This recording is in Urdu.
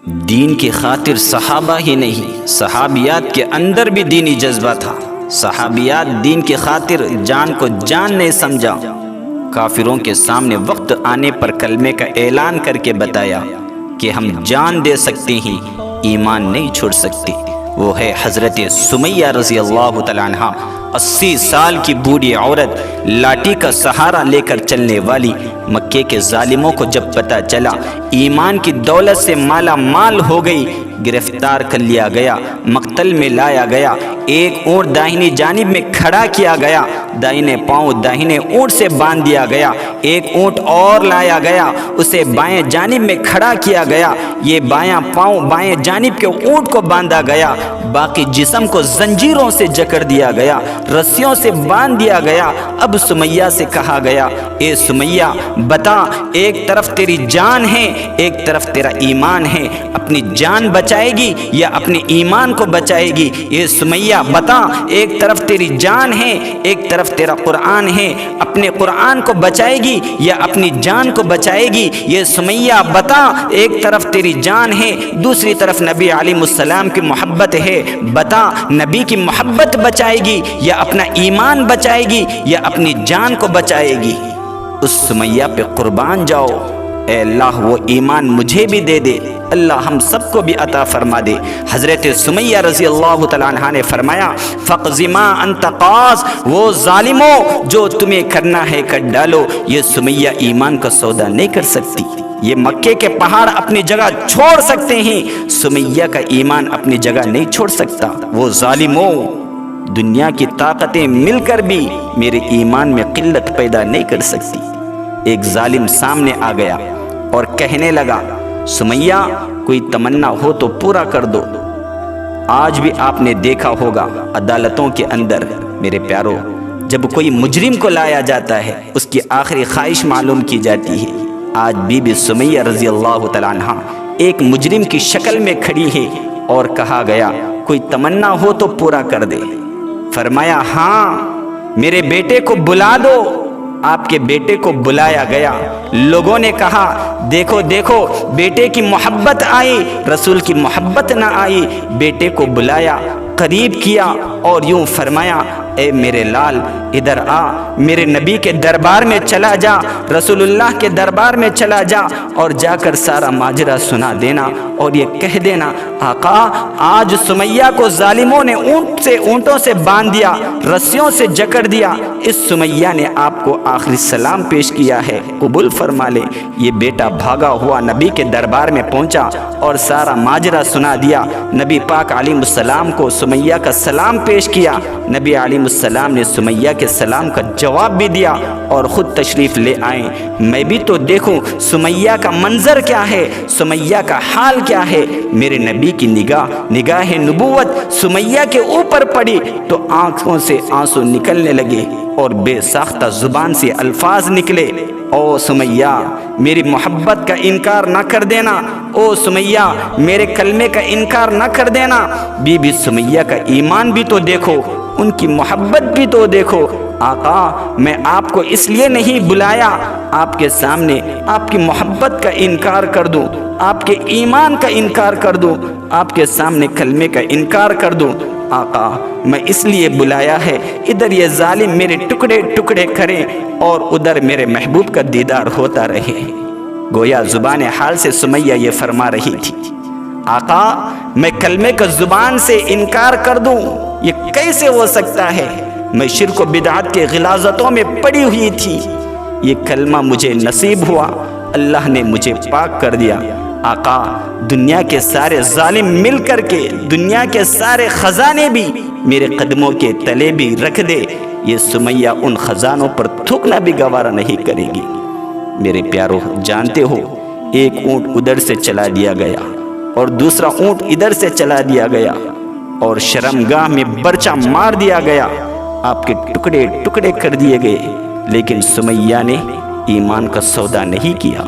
دین کی خاطر صحابہ ہی نہیں، صحابیات کے اندر بھی دینی جذبہ تھا۔ صحابیات دین کی خاطر جان کو جان نہیں سمجھا۔ کافروں کے سامنے وقت آنے پر کلمے کا اعلان کر کے بتایا کہ ہم جان دے سکتے ہیں، ایمان نہیں چھوڑ سکتے۔ وہ ہے حضرت سمیہ رضی اللہ تعالیٰ عنہ، 80 سال کی بوڑھی عورت، لاٹھی کا سہارا لے کر چلنے والی۔ مکے کے ظالموں کو جب پتہ چلا ایمان کی دولت سے مالا مال ہو گئی، گرفتار کر لیا گیا، مقتل میں لایا گیا۔ ایک اونٹ داہنی جانب میں کھڑا کیا گیا، دائیں پاؤں داہنے اونٹ سے باندھ دیا گیا۔ ایک اونٹ اور لایا گیا، اسے بائیں جانب میں کھڑا کیا گیا۔ یہ بایاں پاؤں بائیں جانب کے اونٹ کو باندھا گیا، باقی جسم کو زنجیروں سے جکڑ دیا گیا، رسیوں سے باندھ دیا گیا۔ اب سمیہ سے کہا گیا، اے سمیہ بتا، ایک طرف تیری جان ہے، ایک طرف تیرا ایمان ہے، اپنی جان بچائے گی یا اپنے ایمان کو بچائے گی؟ یہ سمیہ بتا، ایک طرف تیری جان ہے، ایک طرف تیرا قرآن ہے، اپنے قرآن کو بچائے گی یا اپنی جان کو بچائے گی؟ یہ سمیہ بتا، ایک طرف تیری جان ہے، دوسری طرف نبی علیہ السلام کی محبت ہے، بتا نبی کی محبت بچائے گی یا اپنا ایمان بچائے گی یا اپنی جان کو بچائے گی؟ اس سمیہ پہ قربان جاؤ۔ اے اللہ وہ ایمان مجھے بھی دے دے، اللہ ہم سب کو بھی عطا فرما دے۔ حضرت سمیہ رضی اللہ تعالیٰ عنہ نے فرمایا، فَقْضِ مَا أَنْتَ قَاضٍ، وہ ظالموں جو تمہیں کرنا ہے کر ڈالو۔ یہ سمیہ ایمان کا سودا نہیں کر سکتی۔ یہ مکے کے پہاڑ اپنی جگہ چھوڑ سکتے ہیں، سمیہ کا ایمان اپنی جگہ نہیں چھوڑ سکتا۔ وہ ظالموں، دنیا کی طاقتیں مل کر بھی میرے ایمان میں قلت پیدا نہیں کر سکتی۔ ایک ظالم سامنے آ گیا اور کہنے لگا، سمیہ کوئی تمنا ہو تو پورا کر دو۔ آج بھی آپ نے دیکھا ہوگا عدالتوں کے اندر میرے پیارو، جب کوئی مجرم کو لایا جاتا ہے اس کی آخری خواہش معلوم کی جاتی ہے۔ آج بی بی سمیہ رضی اللہ تعالیٰ عنہ ایک مجرم کی شکل میں کھڑی ہے اور کہا گیا، کوئی تمنا ہو تو پورا کر دے۔ فرمایا، ہاں میرے بیٹے کو بلا دو۔ آپ کے بیٹے کو بلایا گیا۔ لوگوں نے کہا، دیکھو دیکھو بیٹے کی محبت آئی، رسول کی محبت نہ آئی۔ بیٹے کو بلایا، قریب کیا اور یوں فرمایا، اے میرے لال ادھر آ، میرے نبی کے دربار میں چلا جا، رسول اللہ کے دربار میں چلا جا اور جا کر سارا ماجرا سنا دینا اور یہ کہہ دینا، آقا آج سمیہ کو ظالموں نے اونٹوں سے باندھ دیا، رسیوں سے جکڑ دیا، اس سمیہ نے آپ کو آخری سلام پیش کیا ہے، قبول فرما لے۔ یہ بیٹا بھاگا ہوا نبی کے دربار میں پہنچا اور سارا ماجرا سنا دیا۔ نبی پاک علیہ السلام کو سمیہ کا سلام پیش کیا۔ نبی علیہ السلام نے سمیہ کے سلام کا جواب بھی دیا اور خود تشریف لے آئیں۔ میں بھی تو دیکھوں سمیہ کا منظر کیا ہے، سمیہ کا حال کیا ہے۔ میرے نبی کی نگاہ نبوت سمیہ کے اوپر پڑی تو آنکھوں سے آنسو نکلنے لگے اور بے ساختہ زبان سے الفاظ نکلے، او سمیہ میری محبت کا انکار نہ کر دینا، او سمیہ میرے کلمے کا انکار نہ کر دینا۔ بی بی سمیہ کا ایمان بھی تو دیکھو، ان کی محبت بھی تو دیکھو۔ آقا میں آپ کو اس لیے نہیں بلایا آپ کے سامنے آپ کی محبت کا انکار کر دوں، آپ کے ایمان کا انکار کر دوں، آپ کے سامنے کلمے کا انکار کر دوں۔ آقا میں اس لیے بلایا ہے، ادھر یہ ظالم میرے ٹکڑے ٹکڑے کریں اور ادھر میرے محبوب کا دیدار ہوتا رہے۔ گویا زبان حال سے سمیہ یہ فرما رہی تھی، آقا میں کلمے کا زبان سے انکار کر دوں، یہ کیسے ہو سکتا ہے؟ میں شرک و بدعت کے غلاظتوں میں پڑی ہوئی تھی، یہ کلمہ مجھے نصیب ہوا، اللہ نے مجھے پاک کر دیا۔ آقا دنیا کے سارے ظالم مل کر کے دنیا کے سارے خزانے بھی میرے قدموں کے تلے بھی رکھ دے، یہ سمیہ ان خزانوں پر تھوکنا بھی گوارا نہیں کرے گی۔ میرے پیارو جانتے ہو، ایک اونٹ ادھر سے چلا دیا گیا اور دوسرا اونٹ ادھر سے چلا دیا گیا اور شرمگاہ میں برچہ مار دیا گیا، آپ کے ٹکڑے ٹکڑے کر دیے گئے، لیکن سمیہ نے ایمان کا سودا نہیں کیا۔